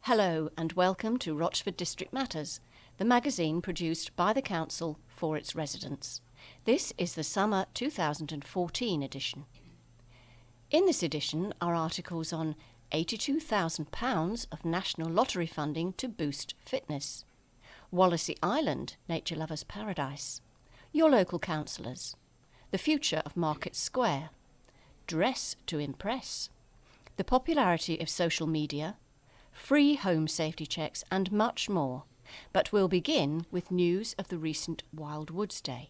Hello and welcome to Rochford District Matters, the magazine produced by the Council for its residents. This is the summer 2014 edition. In this edition are articles on £82,000 of national lottery funding to boost fitness, Wallasey Island, Nature Lovers Paradise, your local councillors, the future of Market Square, dress to impress, the popularity of social media, free home safety checks and much more, but we'll begin with news of the recent Wild Woods Day.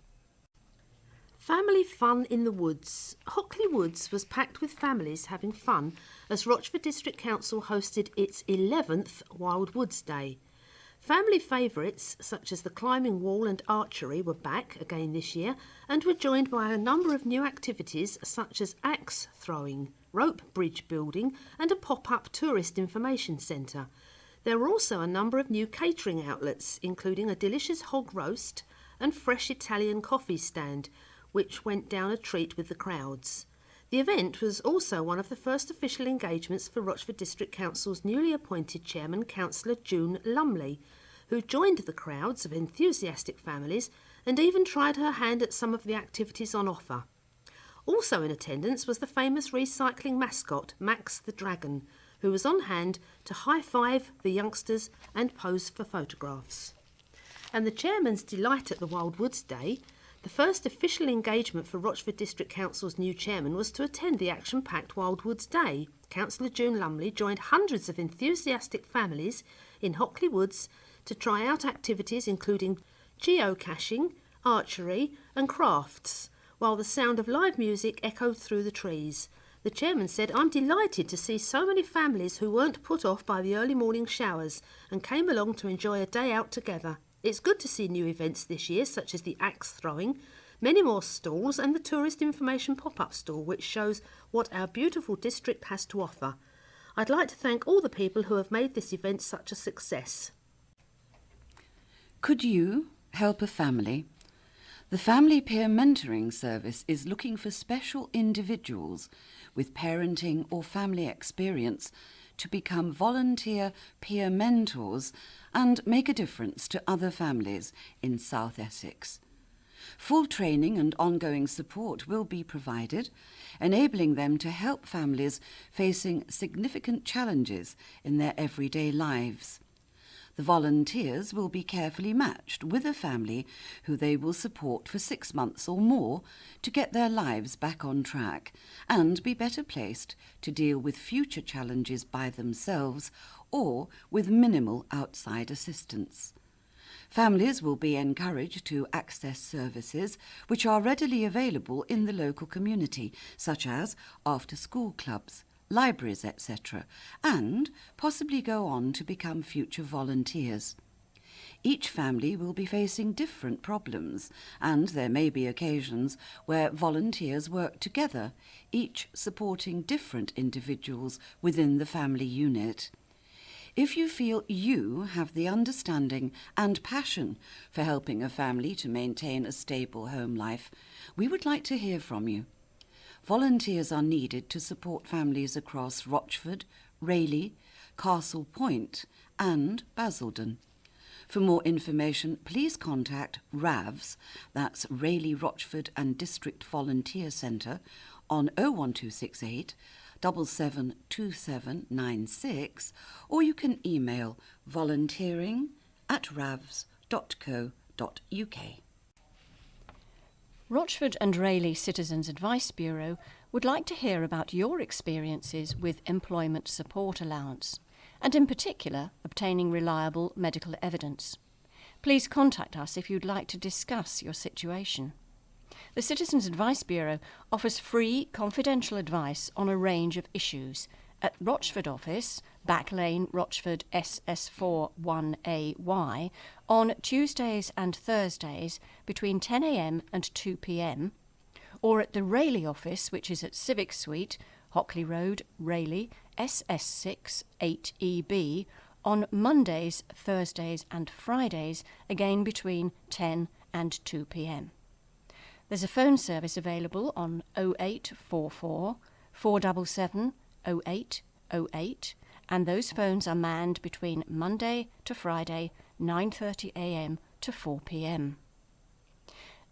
Family fun in the woods. Hockley Woods was packed with families having fun as Rochford District Council hosted its 11th Wild Woods Day. Family favourites such as the climbing wall and archery were back again this year and were joined by a number of new activities such as axe throwing, rope bridge building and a pop-up tourist information centre. There were also a number of new catering outlets, including a delicious hog roast and fresh Italian coffee stand, which went down a treat with the crowds. The event was also one of the first official engagements for Rochford District Council's newly appointed chairman, Councillor June Lumley, who joined the crowds of enthusiastic families and even tried her hand at some of the activities on offer. Also in attendance was the famous recycling mascot, Max the Dragon, who was on hand to high-five the youngsters and pose for photographs. And the chairman's delight at the Wild Woods Day, the first official engagement for Rochford District Council's new chairman, was to attend the action-packed Wild Woods Day. Councillor June Lumley joined hundreds of enthusiastic families in Hockley Woods to try out activities including geocaching, archery and crafts, while the sound of live music echoed through the trees. The chairman said, "I'm delighted to see so many families who weren't put off by the early morning showers and came along to enjoy a day out together. It's good to see new events this year, such as the axe throwing, many more stalls and the tourist information pop-up stall, which shows what our beautiful district has to offer. I'd like to thank all the people who have made this event such a success." Could you help a family? The Family Peer Mentoring Service is looking for special individuals with parenting or family experience to become volunteer peer mentors and make a difference to other families in South Essex. Full training and ongoing support will be provided, enabling them to help families facing significant challenges in their everyday lives. The volunteers will be carefully matched with a family who they will support for 6 months or more to get their lives back on track and be better placed to deal with future challenges by themselves or with minimal outside assistance. Families will be encouraged to access services which are readily available in the local community, such as after-school clubs, libraries, etc., and possibly go on to become future volunteers. Each family will be facing different problems, and there may be occasions where volunteers work together, each supporting different individuals within the family unit. If you feel you have the understanding and passion for helping a family to maintain a stable home life, we would like to hear from you. Volunteers are needed to support families across Rochford, Rayleigh, Castle Point and Basildon. For more information, please contact RAVS, that's Rayleigh, Rochford and District Volunteer Centre, on 01268 772796, or you can email volunteering@ravs.co.uk. Rochford and Rayleigh Citizens Advice Bureau would like to hear about your experiences with employment support allowance, and in particular obtaining reliable medical evidence. Please contact us if you'd like to discuss your situation. The Citizens Advice Bureau offers free confidential advice on a range of issues at Rochford office, Back Lane, Rochford, SS4 1AY, on Tuesdays and Thursdays between 10 a.m. and 2 p.m, or at the Rayleigh office, which is at Civic Suite, Hockley Road, Rayleigh, SS6 8EB, on Mondays, Thursdays and Fridays, again between 10 and 2 p.m. There's a phone service available on 0844 477 0808 and those phones are manned between Monday to Friday, 9:30 a.m. to 4 p.m.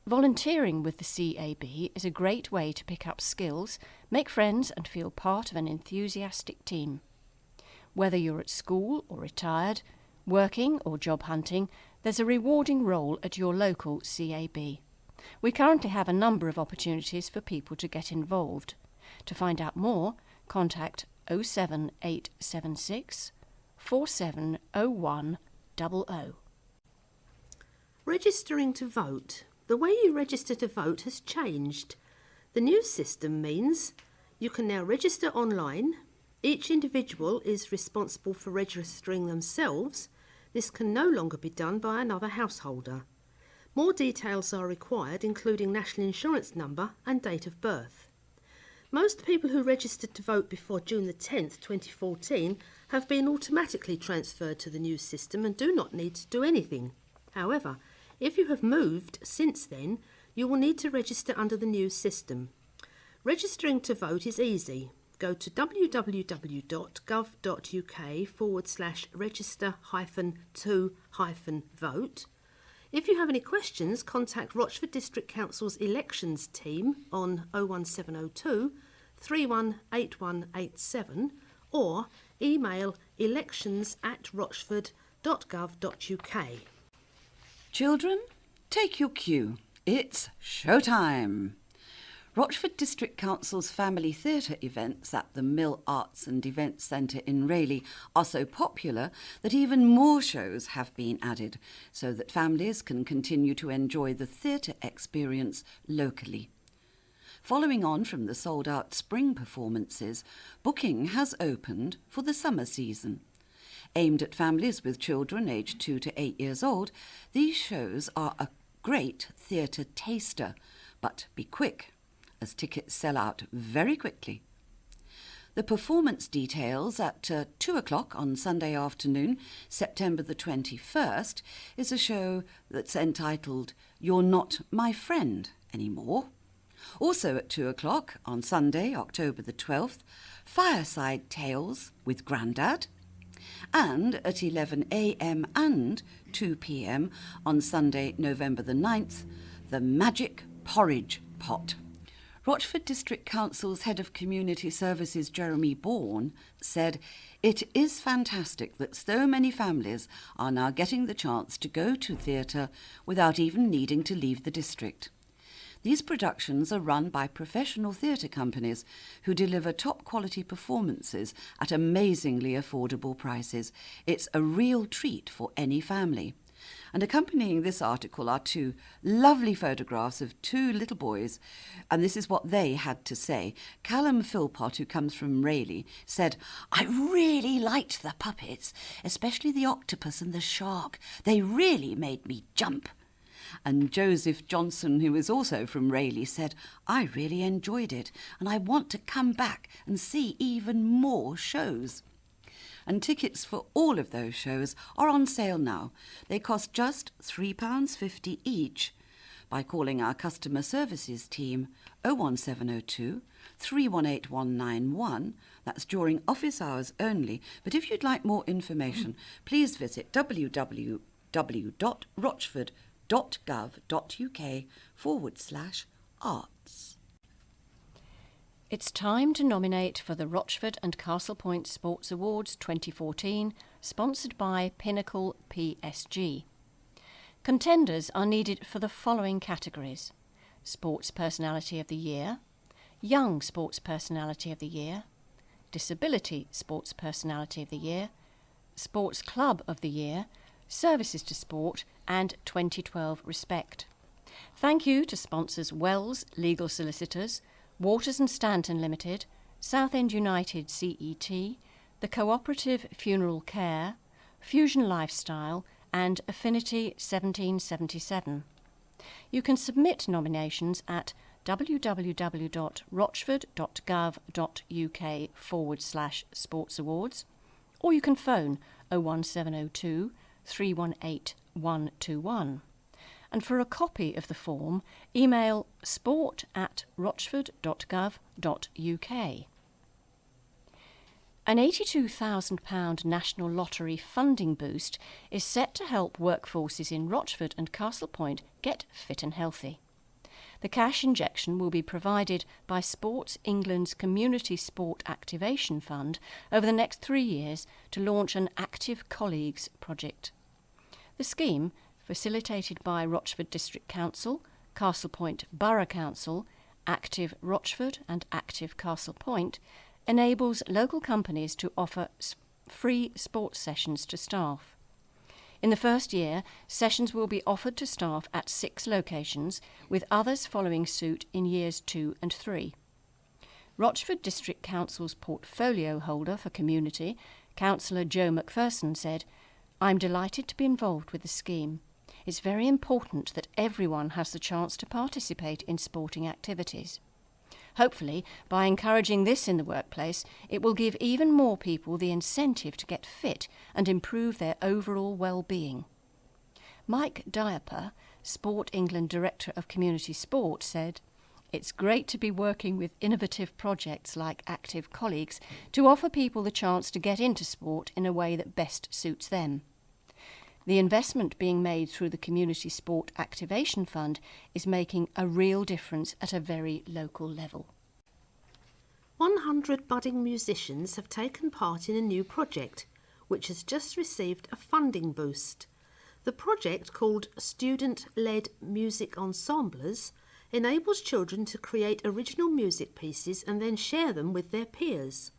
Volunteering with the CAB is a great way to pick up skills, make friends and feel part of an enthusiastic team. Whether you're at school or retired, working or job hunting, there's a rewarding role at your local CAB. We currently have a number of opportunities for people to get involved. To find out more, contact 07876 470100. Registering to vote. The way you register to vote has changed. The new system means you can now register online. Each individual is responsible for registering themselves. This can no longer be done by another householder. More details are required, including national insurance number and date of birth. Most people who registered to vote before June the 10th, 2014 have been automatically transferred to the new system and do not need to do anything. However, if you have moved since then, you will need to register under the new system. Registering to vote is easy. Go to www.gov.uk/register-to-vote. If you have any questions, contact Rochford District Council's elections team on 01702 318187 or email elections@rochford.gov.uk. Children, take your cue. It's showtime. Rochford District Council's family theatre events at the Mill Arts and Events Centre in Rayleigh are so popular that even more shows have been added so that families can continue to enjoy the theatre experience locally. Following on from the sold-out spring performances, booking has opened for the summer season. Aimed at families with children aged 2 to 8 years old, these shows are a great theatre taster, but be quick, as tickets sell out very quickly. The performance details at 2 o'clock on Sunday afternoon, September the 21st, is a show that's entitled You're Not My Friend Anymore. Also at 2 o'clock on Sunday, October the 12th, Fireside Tales with Grandad. And at 11 a.m. and 2 p.m. on Sunday, November the 9th, The Magic Porridge Pot. Rochford District Council's Head of Community Services, Jeremy Bourne, said, "It is fantastic that so many families are now getting the chance to go to theatre without even needing to leave the district. These productions are run by professional theatre companies who deliver top-quality performances at amazingly affordable prices. It's a real treat for any family." And accompanying this article are 2 lovely photographs of 2 little boys, and this is what they had to say. Callum Philpott, who comes from Rayleigh, said, "I really liked the puppets, especially the octopus and the shark. They really made me jump." And Joseph Johnson, who is also from Rayleigh, said, "I really enjoyed it, and I want to come back and see even more shows." And tickets for all of those shows are on sale now. They cost just £3.50 each by calling our customer services team 01702 318191. That's during office hours only. But if you'd like more information, please visit www.rochford.gov.uk/arts. It's time to nominate for the Rochford and Castle Point Sports Awards 2014, sponsored by Pinnacle PSG. Contenders are needed for the following categories: Sports Personality of the Year, Young Sports Personality of the Year, Disability Sports Personality of the Year, Sports Club of the Year, Services to Sport, and 2012 Respect. Thank you to sponsors Wells Legal Solicitors, Waters and Stanton Limited, Southend United CET, the Cooperative Funeral Care, Fusion Lifestyle and Affinity 1777. You can submit nominations at www.rochford.gov.uk/sports awards, or you can phone 01702 318 121. And for a copy of the form, email sport@rochford.gov.uk. An £82,000 National Lottery funding boost is set to help workforces in Rochford and Castle Point get fit and healthy. The cash injection will be provided by Sports England's Community Sport Activation Fund over the next 3 years to launch an Active Colleagues project. The scheme, facilitated by Rochford District Council, Castle Point Borough Council, Active Rochford and Active Castle Point, enables local companies to offer free sports sessions to staff. In the first year, sessions will be offered to staff at 6 locations, with others following suit in years 2 and 3. Rochford District Council's portfolio holder for community, Councillor Joe Macpherson, said, "I'm delighted to be involved with the scheme. It's very important that everyone has the chance to participate in sporting activities. Hopefully, by encouraging this in the workplace, it will give even more people the incentive to get fit and improve their overall well-being." Mike Diaper, Sport England Director of Community Sport, said, "It's great to be working with innovative projects like Active Colleagues to offer people the chance to get into sport in a way that best suits them. The investment being made through the Community Sport Activation Fund is making a real difference at a very local level." 100 budding musicians have taken part in a new project, which has just received a funding boost. The project, called Student-Led Music Ensembles, enables children to create original music pieces and then share them with their peers.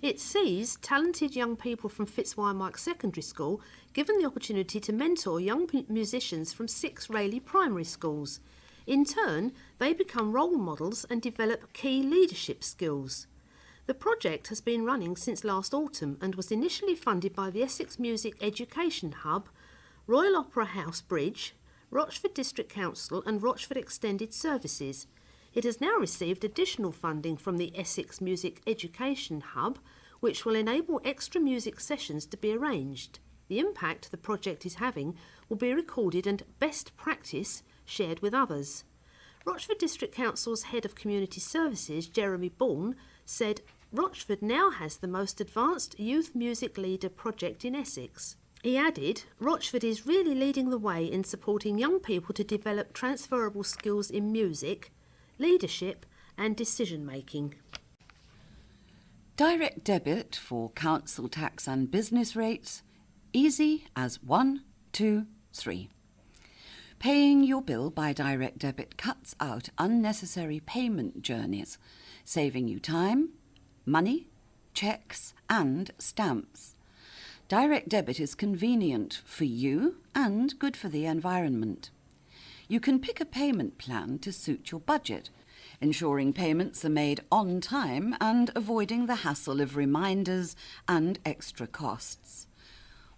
It sees talented young people from Fitzwire Secondary School given the opportunity to mentor young musicians from 6 Rayleigh primary schools. In turn, they become role models and develop key leadership skills. The project has been running since last autumn and was initially funded by the Essex Music Education Hub, Royal Opera House Bridge, Rochford District Council and Rochford Extended Services. It has now received additional funding from the Essex Music Education Hub, which will enable extra music sessions to be arranged. The impact the project is having will be recorded and best practice shared with others. Rochford District Council's Head of Community Services, Jeremy Bourne, said, "Rochford now has the most advanced youth music leader project in Essex." He added, "Rochford is really leading the way in supporting young people to develop transferable skills in music, leadership and decision-making." Direct debit for council tax and business rates, easy as 1, 2, 3. Paying your bill by direct debit cuts out unnecessary payment journeys, saving you time, money, cheques and stamps. Direct debit is convenient for you and good for the environment. You can pick a payment plan to suit your budget, ensuring payments are made on time and avoiding the hassle of reminders and extra costs.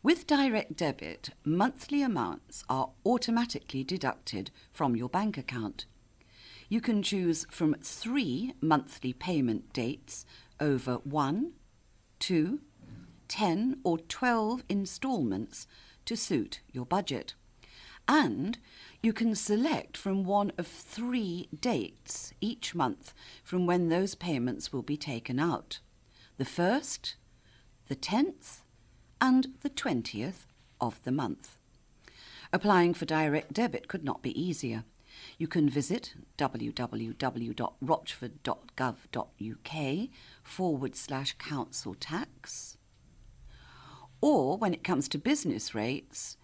With direct debit, monthly amounts are automatically deducted from your bank account. You can choose from 3 monthly payment dates over 1, 2, 10 or 12 instalments to suit your budget. And you can select from one of 3 dates each month from when those payments will be taken out: the 1st, the 10th and the 20th of the month. Applying for direct debit could not be easier. You can visit www.rochford.gov.uk/council tax, or when it comes to business rates,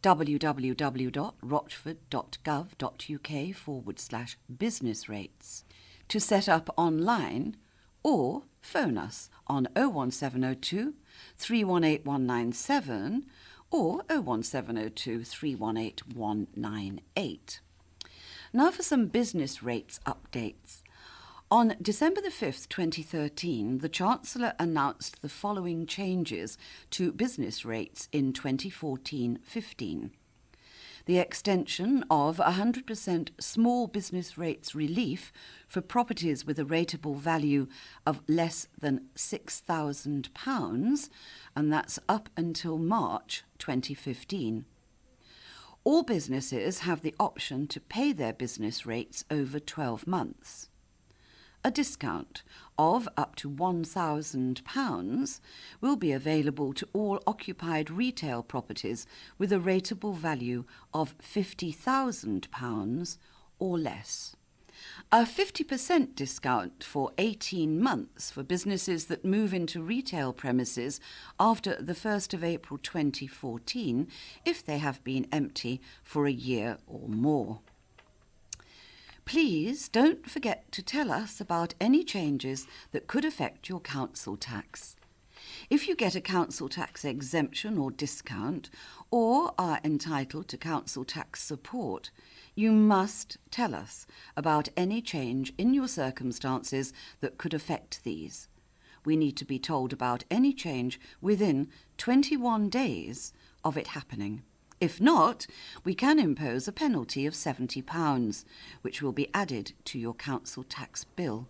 www.rochford.gov.uk/business rates, to set up online, or phone us on 01702 318 197 or 01702 318 198. Now for some business rates updates. On December the 5th, 2013, the Chancellor announced the following changes to business rates in 2014-15. The extension of 100% small business rates relief for properties with a rateable value of less than £6,000, and that's up until March 2015. All businesses have the option to pay their business rates over 12 months. A discount of up to £1,000 will be available to all occupied retail properties with a rateable value of £50,000 or less. A 50% discount for 18 months for businesses that move into retail premises after the 1st of April 2014 if they have been empty for a year or more. Please don't forget to tell us about any changes that could affect your council tax. If you get a council tax exemption or discount, or are entitled to council tax support, you must tell us about any change in your circumstances that could affect these. We need to be told about any change within 21 days of it happening. If not, we can impose a penalty of £70, which will be added to your council tax bill.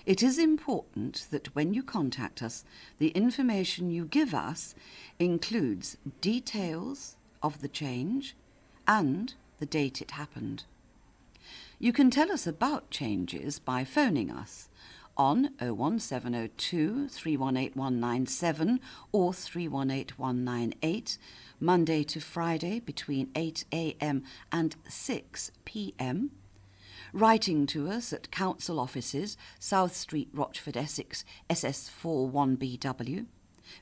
It is important that when you contact us, the information you give us includes details of the change and the date it happened. You can tell us about changes by phoning us on 01702 318197 or 318198, Monday to Friday between 8 a.m. and 6 p.m, writing to us at Council Offices, South Street, Rochford, Essex, SS4 1BW,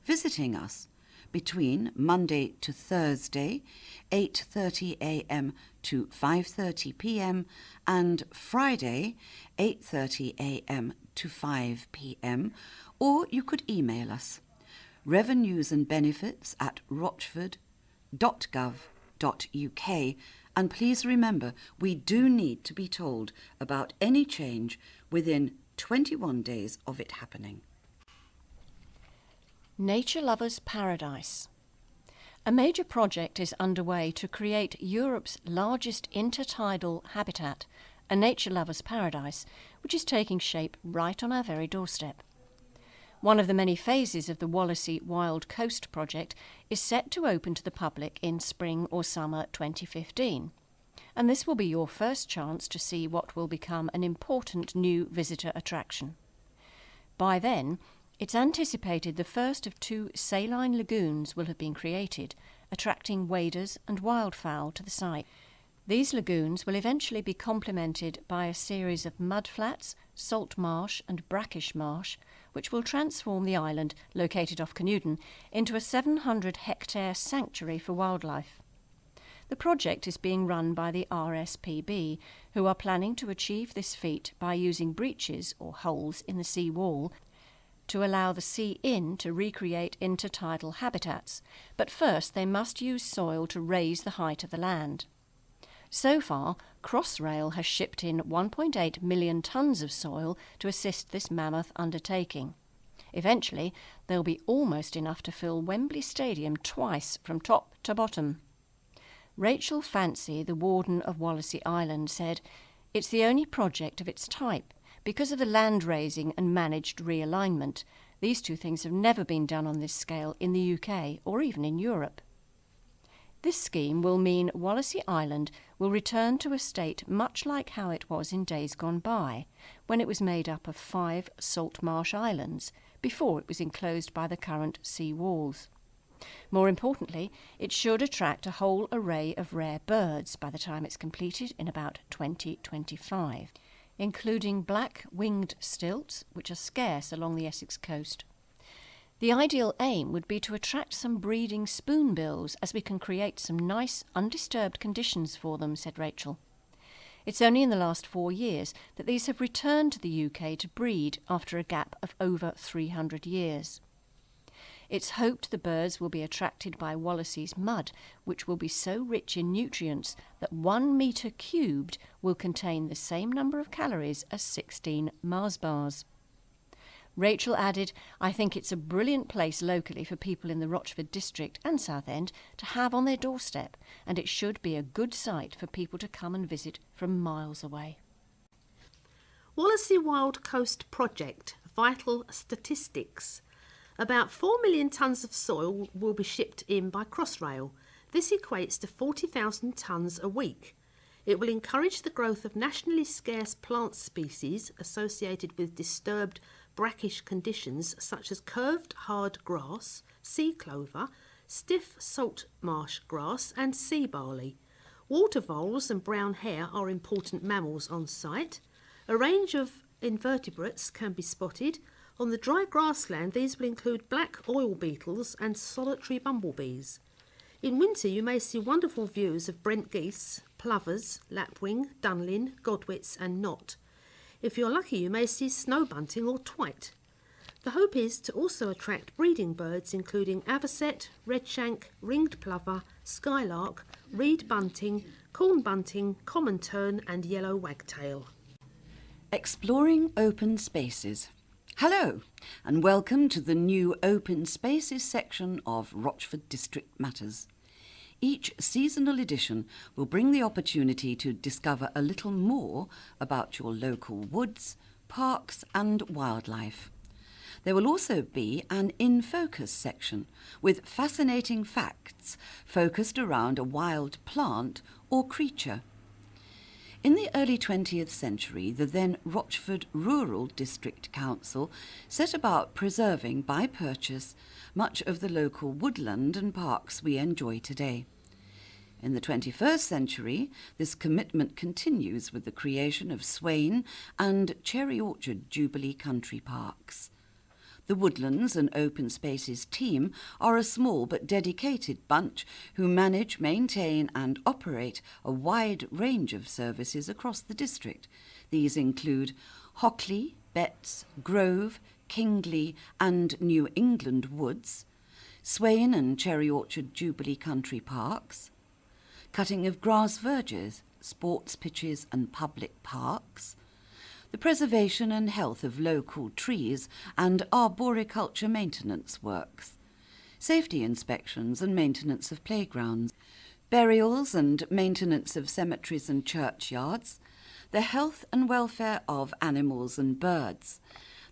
visiting us between Monday to Thursday, 8:30 a.m. to 5:30 p.m, and Friday, 8:30 a.m. to 5 p.m, or you could email us, revenuesandbenefits@rochford.gov.uk, and please remember, we do need to be told about any change within 21 days of it happening. Nature Lovers Paradise. A major project is underway to create Europe's largest intertidal habitat, a Nature Lovers Paradise, which is taking shape right on our very doorstep. One of the many phases of the Wallasey Wild Coast project is set to open to the public in spring or summer 2015, and this will be your first chance to see what will become an important new visitor attraction. By then, it's anticipated the first of 2 saline lagoons will have been created, attracting waders and wildfowl to the site. These lagoons will eventually be complemented by a series of mudflats, salt marsh and brackish marsh, which will transform the island, located off Canewdon, into a 700-hectare sanctuary for wildlife. The project is being run by the RSPB, who are planning to achieve this feat by using breaches or holes in the sea wall to allow the sea in to recreate intertidal habitats, but first they must use soil to raise the height of the land. So far, Crossrail has shipped in 1.8 million tonnes of soil to assist this mammoth undertaking. Eventually, there'll be almost enough to fill Wembley Stadium twice from top to bottom. Rachel Fancy, the warden of Wallasey Island, said, "It's the only project of its type. Because of the land raising and managed realignment, these 2 things have never been done on this scale in the UK or even in Europe." This scheme will mean Wallasey Island will return to a state much like how it was in days gone by, when it was made up of 5 salt marsh islands, before it was enclosed by the current sea walls. More importantly, it should attract a whole array of rare birds by the time it's completed in about 2025. Including black-winged stilts, which are scarce along the Essex coast. The ideal aim would be to attract some breeding spoonbills, as we can create some nice, undisturbed conditions for them, said Rachel. It's only in the last 4 years that these have returned to the UK to breed after a gap of over 300 years. It's hoped the birds will be attracted by Wallasey's mud, which will be so rich in nutrients that 1 metre cubed will contain the same number of calories as 16 Mars bars. Rachel added, "I think it's a brilliant place locally for people in the Rochford District and Southend to have on their doorstep, and it should be a good site for people to come and visit from miles away." Wallasey Wild Coast Project, vital statistics. About 4 million tonnes of soil will be shipped in by Crossrail. This equates to 40,000 tonnes a week. It will encourage the growth of nationally scarce plant species associated with disturbed brackish conditions such as curved hard grass, sea clover, stiff salt marsh grass and sea barley. Water voles and brown hare are important mammals on site. A range of invertebrates can be spotted. On the dry grassland, these will include black oil beetles and solitary bumblebees. In winter, you may see wonderful views of Brent geese, plovers, lapwing, dunlin, godwits and knot. If you're lucky, you may see snow bunting or twite. The hope is to also attract breeding birds including avocet, redshank, ringed plover, skylark, reed bunting, corn bunting, common tern and yellow wagtail. Exploring open spaces. Hello, and welcome to the new Open Spaces section of Rochford District Matters. Each seasonal edition will bring the opportunity to discover a little more about your local woods, parks and wildlife. There will also be an In Focus section with fascinating facts focused around a wild plant or creature. In the early 20th century, the then Rochford Rural District Council set about preserving by purchase much of the local woodland and parks we enjoy today. In the 21st century, this commitment continues with the creation of Swain and Cherry Orchard Jubilee Country Parks. The Woodlands and Open Spaces team are a small but dedicated bunch who manage, maintain and operate a wide range of services across the district. These include Hockley, Betts, Grove, Kingley and New England Woods, Swain and Cherry Orchard Jubilee Country Parks, cutting of grass verges, sports pitches and public parks, the preservation and health of local trees and arboriculture maintenance works, safety inspections and maintenance of playgrounds, burials and maintenance of cemeteries and churchyards, the health and welfare of animals and birds.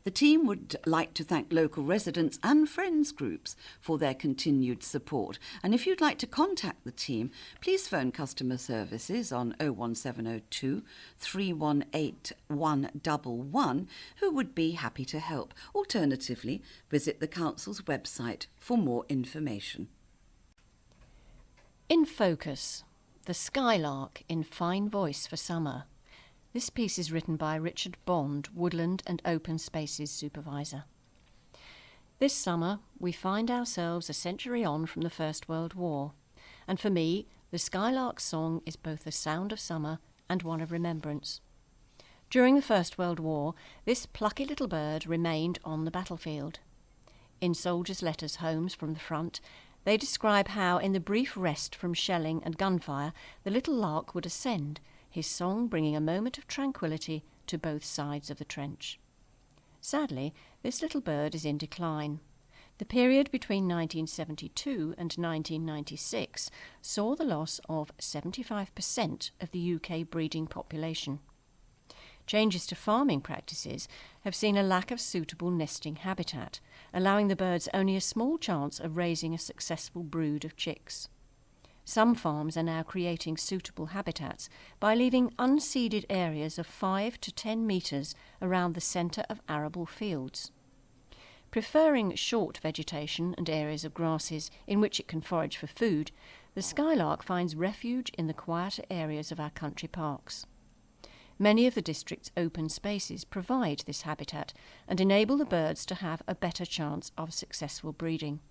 The team would like to thank local residents and friends groups for their continued support. And if you'd like to contact the team, please phone customer services on 01702 318 111, who would be happy to help. Alternatively, visit the council's website for more information. In Focus, the skylark in fine voice for summer. This piece is written by Richard Bond, Woodland and Open Spaces Supervisor. This summer, we find ourselves a century on from the First World War, and for me, the skylark's song is both the sound of summer and one of remembrance. During the First World War, this plucky little bird remained on the battlefield. In soldiers' letters home from the front, they describe how, in the brief rest from shelling and gunfire, the little lark would ascend, his song bringing a moment of tranquillity to both sides of the trench. Sadly, this little bird is in decline. The period between 1972 and 1996 saw the loss of 75% of the UK breeding population. Changes to farming practices have seen a lack of suitable nesting habitat, allowing the birds only a small chance of raising a successful brood of chicks. Some farms are now creating suitable habitats by leaving unseeded areas of 5 to 10 metres around the centre of arable fields. Preferring short vegetation and areas of grasses in which it can forage for food, the skylark finds refuge in the quieter areas of our country parks. Many of the district's open spaces provide this habitat and enable the birds to have a better chance of successful breeding.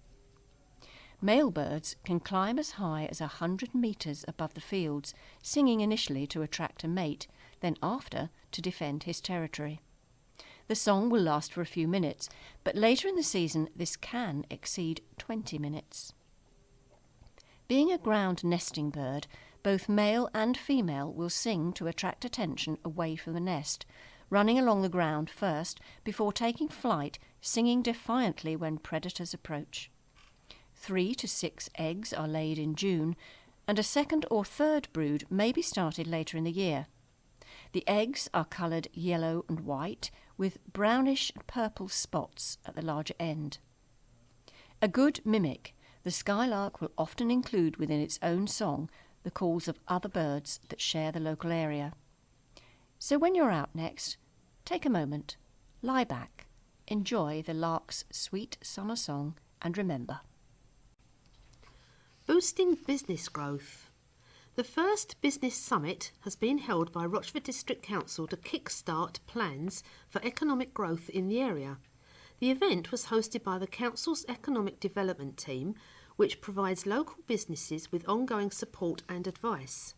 Male birds can climb as high as 100 metres above the fields, singing initially to attract a mate, then after to defend his territory. The song will last for a few minutes, but later in the season this can exceed 20 minutes. Being a ground nesting bird, both male and female will sing to attract attention away from the nest, running along the ground first before taking flight, singing defiantly when predators approach. 3 to 6 eggs are laid in June, and a second or third brood may be started later in the year. The eggs are coloured yellow and white, with brownish and purple spots at the larger end. A good mimic, the skylark will often include within its own song the calls of other birds that share the local area. So when you're out next, take a moment, lie back, enjoy the lark's sweet summer song, and remember. Boosting business growth. The first business summit has been held by Rochford District Council to kick-start plans for economic growth in the area. The event was hosted by the Council's Economic Development Team, which provides local businesses with ongoing support and advice.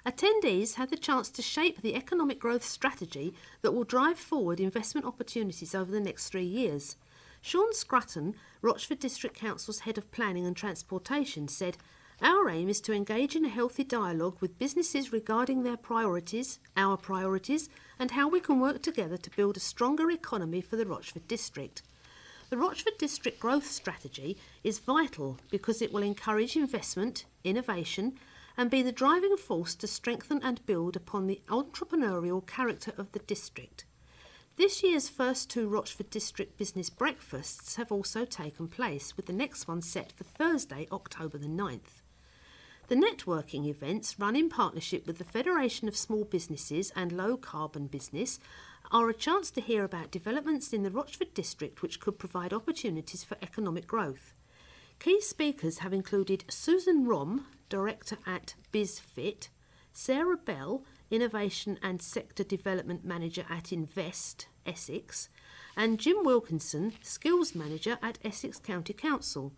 Attendees had the chance to shape the economic growth strategy that will drive forward investment opportunities over the next 3 years. Sean Scrutton, Rochford District Council's Head of Planning and Transportation, said, "Our aim is to engage in a healthy dialogue with businesses regarding their priorities, our priorities, and how we can work together to build a stronger economy for the Rochford District." The Rochford District Growth Strategy is vital because it will encourage investment, innovation, and be the driving force to strengthen and build upon the entrepreneurial character of the district. This year's first 2 Rochford District Business Breakfasts have also taken place, with the next one set for Thursday, October the 9th. The networking events, run in partnership with the Federation of Small Businesses and Low Carbon Business, are a chance to hear about developments in the Rochford District which could provide opportunities for economic growth. Key speakers have included Susan Rom, Director at BizFit, Sarah Bell, Innovation and Sector Development Manager at Invest, Essex, and Jim Wilkinson, Skills Manager at Essex County Council.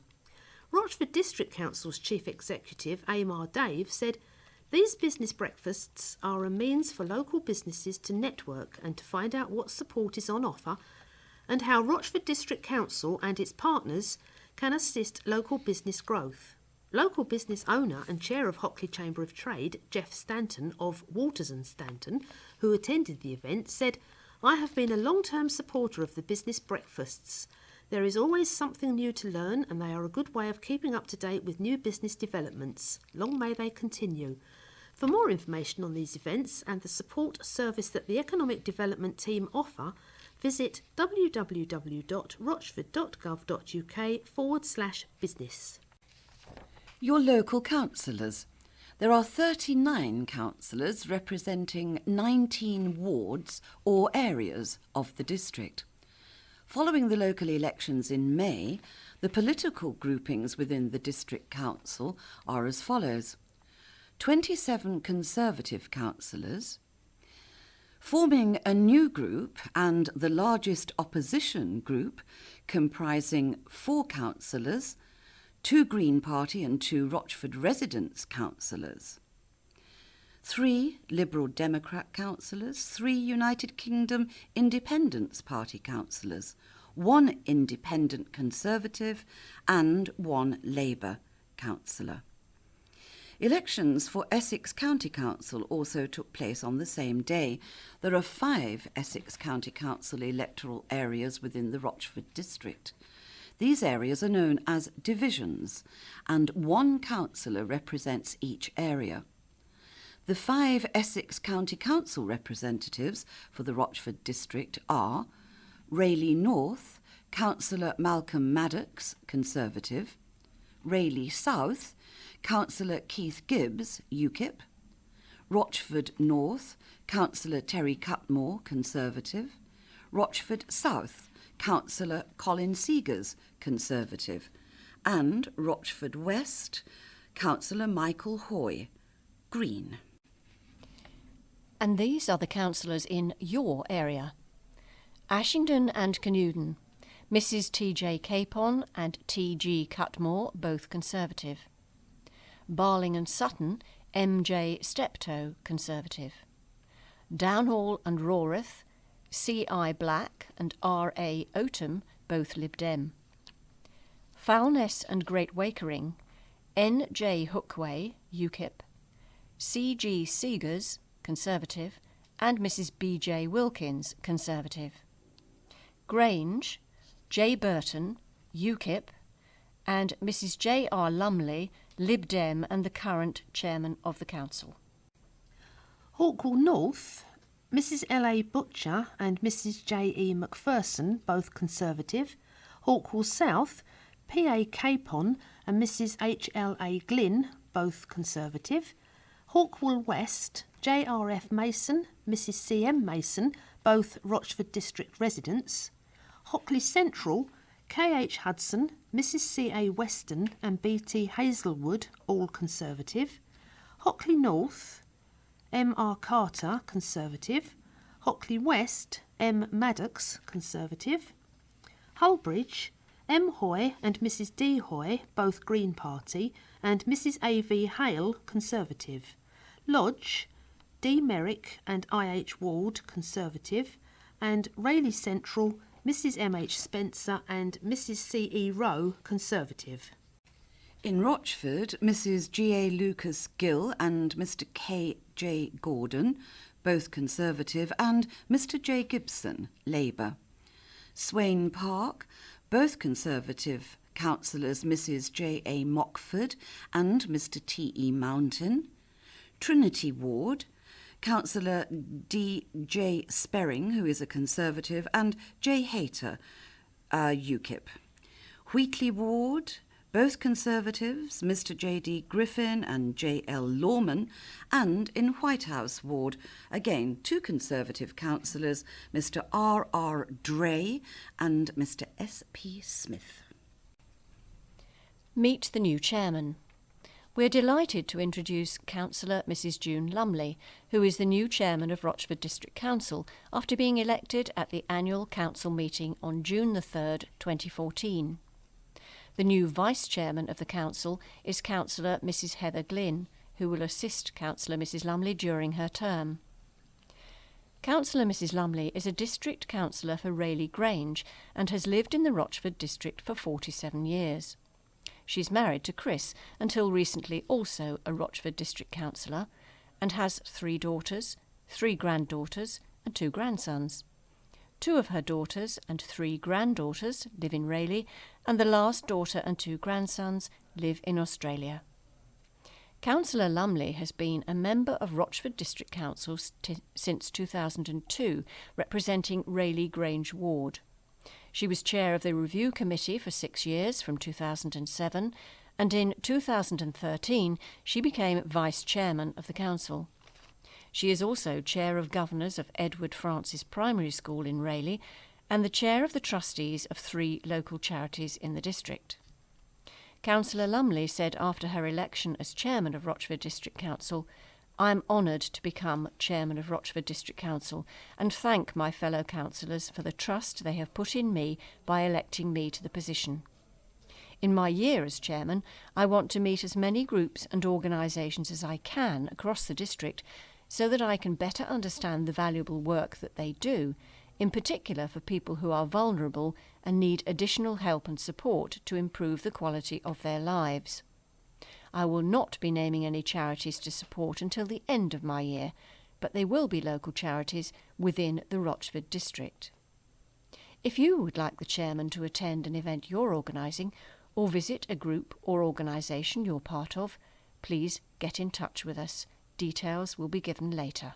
Rochford District Council's Chief Executive, Amar Dave, said, "These business breakfasts are a means for local businesses to network and to find out what support is on offer and how Rochford District Council and its partners can assist local business growth." Local business owner and chair of Hockley Chamber of Trade, Jeff Stanton of Walters and Stanton, who attended the event, said, "I have been a long-term supporter of the business breakfasts. There is always something new to learn and they are a good way of keeping up to date with new business developments. Long may they continue." For more information on these events and the support service that the Economic Development Team offer, visit www.rochford.gov.uk/business. Your local councillors. There are 39 councillors representing 19 wards or areas of the district. Following the local elections in May, the political groupings within the district council are as follows: 27 Conservative councillors, forming a new group and the largest opposition group comprising 4 councillors, 2 Green Party and 2 Rochford Residents councillors, 3 Liberal Democrat councillors, 3 United Kingdom Independence Party councillors, 1 Independent Conservative and 1 Labour councillor. Elections for Essex County Council also took place on the same day. There are 5 Essex County Council electoral areas within the Rochford district. These areas are known as divisions, and 1 councillor represents each area. The 5 Essex County Council representatives for the Rochford district are Rayleigh North, Councillor Malcolm Maddox, Conservative; Rayleigh South, Councillor Keith Gibbs, UKIP; Rochford North, Councillor Terry Cutmore, Conservative; Rochford South, Councillor Colin Seegers, Conservative; and Rochford West, Councillor Michael Hoy, Green. And these are the councillors in your area: Ashington and Canewden, Mrs T.J. Capon and T.G. Cutmore, both Conservative; Barling and Sutton, M.J. Steptoe, Conservative; Downhall and Raworth, C.I. Black and R.A. Oldham, both Lib Dem; Foulness and Great Wakering, N.J. Hookway, UKIP; C.G. Seegers, Conservative, and Mrs B.J. Wilkins, Conservative; Grange, J. Burton, UKIP, and Mrs J.R. Lumley, Lib Dem and the current chairman of the council. Hawkwall North, Mrs L.A. Butcher and Mrs J.E. Macpherson, both Conservative; Hawkwall South, P.A. Capon and Mrs H.L.A. Glynn, both Conservative. Hawkwell West, JRF Mason, Mrs CM Mason, both Rochford District residents. Hockley Central, KH Hudson, Mrs CA Weston and BT Hazelwood, all Conservative. Hockley North, MR Carter, Conservative. Hockley West, M Maddox, Conservative. Hullbridge, M Hoy and Mrs D Hoy, both Green Party, and Mrs A.V. Hale, Conservative. Lodge, D Merrick and I.H. Ward, Conservative, and Rayleigh Central, Mrs M.H. Spencer and Mrs C.E. Rowe, Conservative. In Rochford, Mrs G.A. Lucas Gill and Mr K.J. Gordon, both Conservative, and Mr J. Gibson, Labour. Swain Park, both Conservative councillors Mrs J.A. Mockford and Mr T.E. Mountain. Trinity Ward, Councillor D.J. Sperring, who is a Conservative, and J. Hayter, UKIP. Wheatley Ward, both Conservatives, Mr J.D. Griffin and J.L. Lawman, and in White House Ward, again, two Conservative councillors, Mr R.R. Dray and Mr S.P. Smith. Meet the new chairman. We're delighted to introduce Councillor Mrs June Lumley, who is the new chairman of Rochford District Council after being elected at the annual council meeting on June the 3rd, 2014. The new vice chairman of the council is Councillor Mrs Heather Glynn, who will assist Councillor Mrs Lumley during her term. Councillor Mrs Lumley is a district councillor for Rayleigh Grange and has lived in the Rochford district for 47 years. She's married to Chris, until recently also a Rochford district councillor, and has 3 daughters, 3 granddaughters and 2 grandsons. 2 of her daughters and 3 granddaughters live in Rayleigh, and the last daughter and 2 grandsons live in Australia. Councillor Lumley has been a member of Rochford District Council since 2002, representing Rayleigh Grange Ward. She was chair of the Review Committee for 6 years, from 2007, and in 2013 she became vice chairman of the council. She is also chair of governors of Edward Francis Primary School in Rayleigh and the chair of the trustees of 3 local charities in the district. Councillor Lumley said after her election as chairman of Rochford District Council, "I am honoured to become chairman of Rochford District Council and thank my fellow councillors for the trust they have put in me by electing me to the position. In my year as chairman, I want to meet as many groups and organisations as I can across the district so that I can better understand the valuable work that they do, in particular for people who are vulnerable and need additional help and support to improve the quality of their lives. I will not be naming any charities to support until the end of my year, but they will be local charities within the Rochford district. If you would like the chairman to attend an event you're organising or visit a group or organisation you're part of, please get in touch with us. Details will be given later.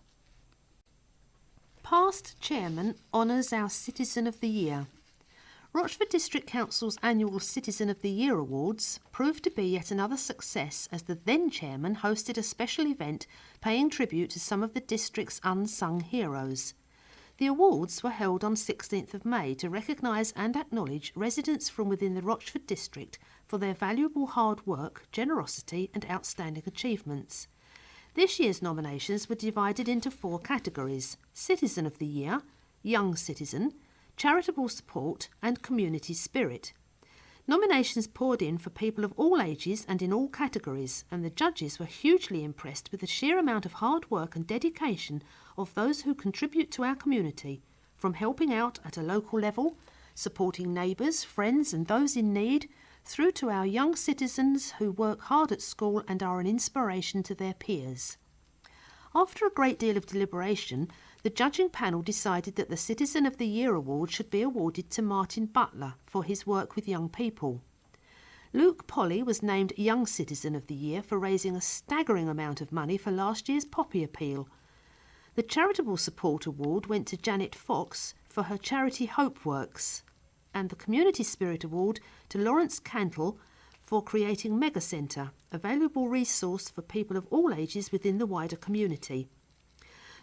Past chairman honours our Citizen of the Year. Rochford District Council's annual Citizen of the Year Awards proved to be yet another success as the then chairman hosted a special event paying tribute to some of the district's unsung heroes. The awards were held on 16th of May to recognise and acknowledge residents from within the Rochford district for their valuable hard work, generosity and outstanding achievements. This year's nominations were divided into 4 categories: Citizen of the Year, Young Citizen, Charitable Support and Community Spirit. Nominations poured in for people of all ages and in all categories, and the judges were hugely impressed with the sheer amount of hard work and dedication of those who contribute to our community, from helping out at a local level, supporting neighbours, friends and those in need, through to our young citizens who work hard at school and are an inspiration to their peers. After a great deal of deliberation, the judging panel decided that the Citizen of the Year award should be awarded to Martin Butler for his work with young people. Luke Polly was named Young Citizen of the Year for raising a staggering amount of money for last year's Poppy Appeal. The Charitable Support Award went to Janet Fox for her charity Hope Works, and the Community Spirit Award to Lawrence Cantle for creating Mega Centre, a valuable resource for people of all ages within the wider community.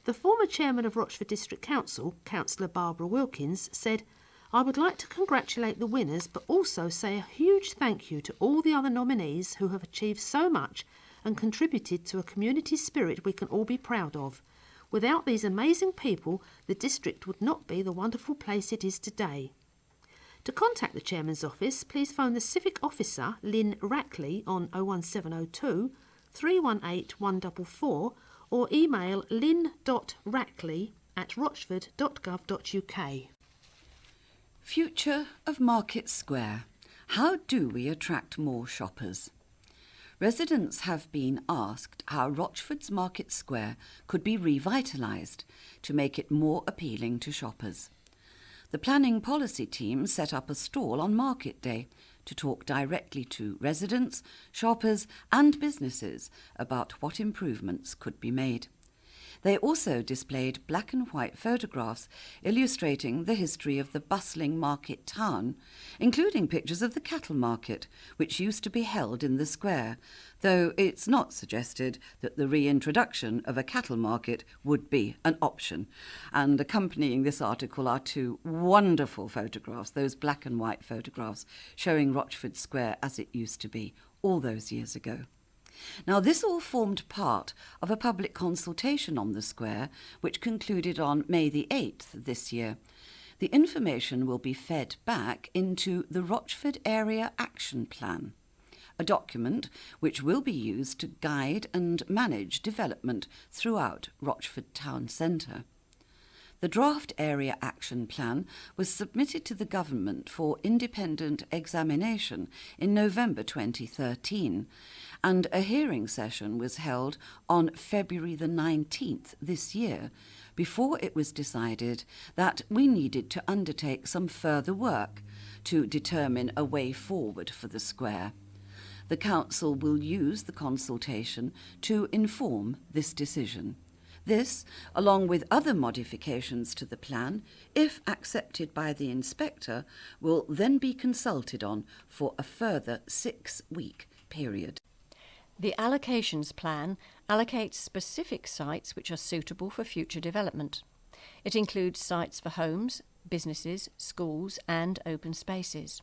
The former chairman of Rochford District Council, Councillor Barbara Wilkins, said, "I would like to congratulate the winners but also say a huge thank you to all the other nominees who have achieved so much and contributed to a community spirit we can all be proud of. Without these amazing people, the district would not be the wonderful place it is today." To contact the Chairman's office, please phone the Civic Officer, Lynn Rackley, on 01702 318 144 or email lynn.rackley@rochford.gov.uk. Future of Market Square. How do we attract more shoppers? Residents have been asked how Rochford's Market Square could be revitalised to make it more appealing to shoppers. The planning policy team set up a stall on Market Day to talk directly to residents, shoppers and businesses about what improvements could be made. They also displayed black and white photographs illustrating the history of the bustling market town, including pictures of the cattle market, which used to be held in the square, though it's not suggested that the reintroduction of a cattle market would be an option. And accompanying this article are two wonderful photographs, those black and white photographs showing Rochford Square as it used to be all those years ago. Now, this all formed part of a public consultation on the square, which concluded on May the 8th this year. The information will be fed back into the Rochford Area Action Plan, a document which will be used to guide and manage development throughout Rochford Town Centre. The draft Area Action Plan was submitted to the government for independent examination in November 2013, and a hearing session was held on February the 19th this year, before it was decided that we needed to undertake some further work to determine a way forward for the square. The Council will use the consultation to inform this decision. This, along with other modifications to the plan, if accepted by the inspector, will then be consulted on for a further 6-week period. The allocations plan allocates specific sites which are suitable for future development. It includes sites for homes, businesses, schools and open spaces.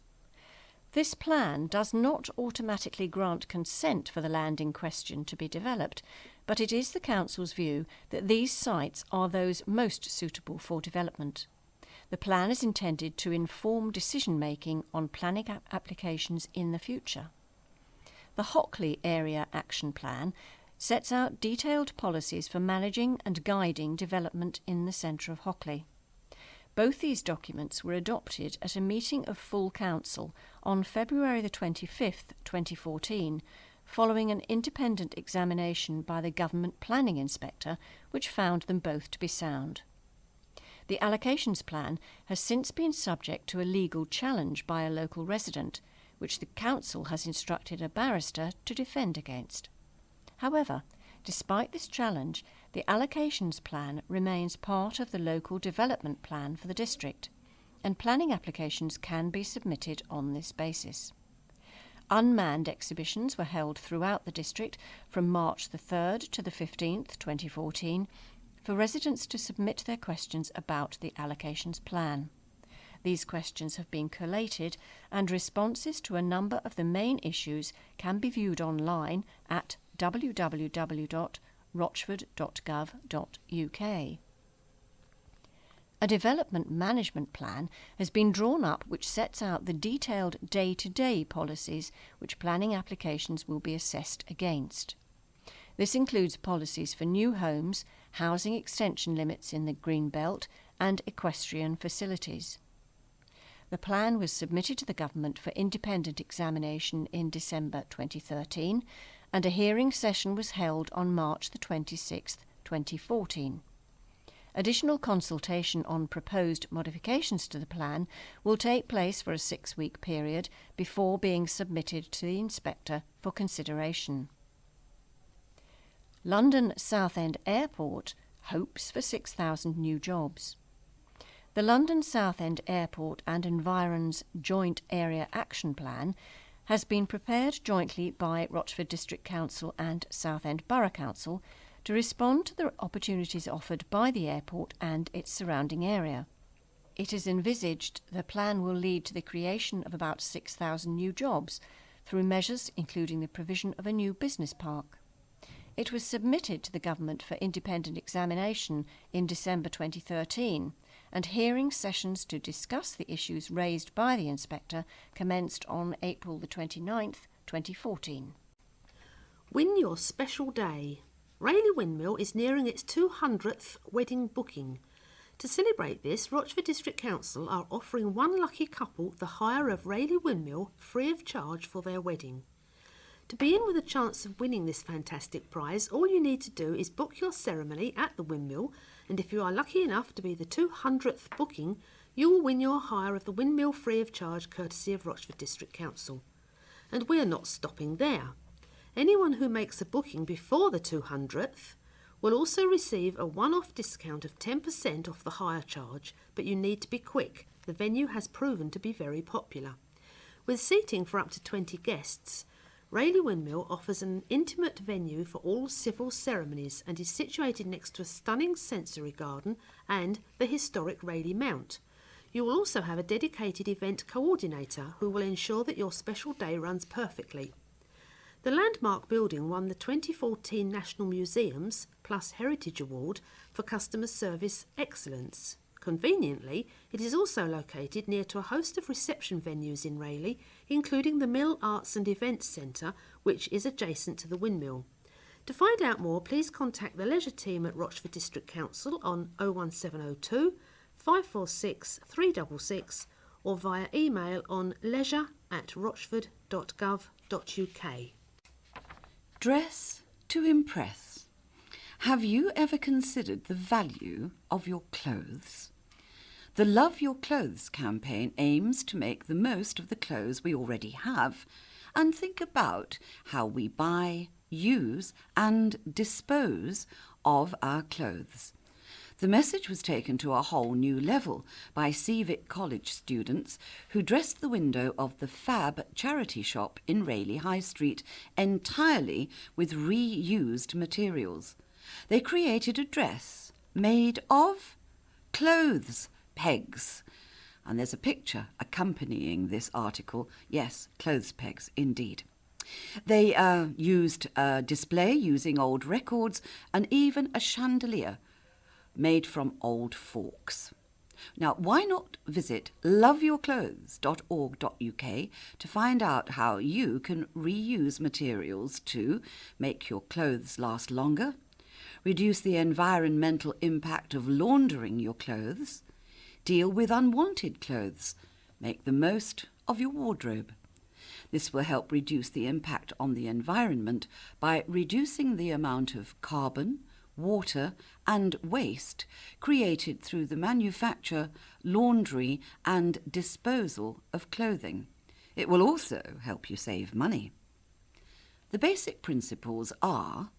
This plan does not automatically grant consent for the land in question to be developed, but it is the Council's view that these sites are those most suitable for development. The plan is intended to inform decision-making on planning applications in the future. The Hockley Area Action Plan sets out detailed policies for managing and guiding development in the centre of Hockley. Both these documents were adopted at a meeting of full council on February the 25th, 2014, following an independent examination by the Government Planning Inspector, which found them both to be sound. The allocations plan has since been subject to a legal challenge by a local resident, which the Council has instructed a barrister to defend against. However, despite this challenge, the allocations plan remains part of the local development plan for the district, and planning applications can be submitted on this basis. Unmanned exhibitions were held throughout the district from March the 3rd to the 15th, 2014, for residents to submit their questions about the allocations plan. These questions have been collated, and responses to a number of the main issues can be viewed online at www.rochford.gov.uk. A development management plan has been drawn up which sets out the detailed day-to-day policies which planning applications will be assessed against. This includes policies for new homes, housing extension limits in the Green Belt and equestrian facilities. The plan was submitted to the Government for independent examination in December 2013, and a hearing session was held on March the 26th, 2014. Additional consultation on proposed modifications to the plan will take place for a 6-week period before being submitted to the Inspector for consideration. London Southend Airport hopes for 6,000 new jobs. The London Southend Airport and Environs Joint Area Action Plan has been prepared jointly by Rochford District Council and Southend Borough Council to respond to the opportunities offered by the airport and its surrounding area. It is envisaged the plan will lead to the creation of about 6,000 new jobs through measures including the provision of a new business park. It was submitted to the Government for independent examination in December 2013, and hearing sessions to discuss the issues raised by the inspector commenced on April the 29th, 2014. Win your special day. Rayleigh Windmill is nearing its 200th wedding booking. To celebrate this, Rochford District Council are offering one lucky couple the hire of Rayleigh Windmill free of charge for their wedding. To be in with a chance of winning this fantastic prize, all you need to do is book your ceremony at the windmill, and if you are lucky enough to be the 200th booking, you will win your hire of the windmill free of charge courtesy of Rochford District Council. And we are not stopping there. Anyone who makes a booking before the 200th will also receive a one-off discount of 10% off the hire charge, but you need to be quick. The venue has proven to be very popular. With seating for up to 20 guests, Rayleigh Windmill offers an intimate venue for all civil ceremonies and is situated next to a stunning sensory garden and the historic Rayleigh Mount. You will also have a dedicated event coordinator who will ensure that your special day runs perfectly. The landmark building won the 2014 National Museums Plus Heritage Award for Customer Service Excellence. Conveniently, it is also located near to a host of reception venues in Rayleigh, including the Mill Arts and Events Centre, which is adjacent to the windmill. To find out more, please contact the leisure team at Rochford District Council on 01702 546 366 or via email on leisure@rochford.gov.uk. Dress to impress. Have you ever considered the value of your clothes? The Love Your Clothes campaign aims to make the most of the clothes we already have and think about how we buy, use and dispose of our clothes. The message was taken to a whole new level by Civic College students who dressed the window of the Fab charity shop in Rayleigh High Street entirely with reused materials. They created a dress made of clothes pegs. And there's a picture accompanying this article. Yes, clothes pegs, indeed. They used a display using old records and even a chandelier made from old forks. Now, why not visit loveyourclothes.org.uk to find out how you can reuse materials to make your clothes last longer, reduce the environmental impact of laundering your clothes, deal with unwanted clothes, make the most of your wardrobe. This will help reduce the impact on the environment by reducing the amount of carbon, water and waste created through the manufacture, laundry and disposal of clothing. It will also help you save money. The basic principles are: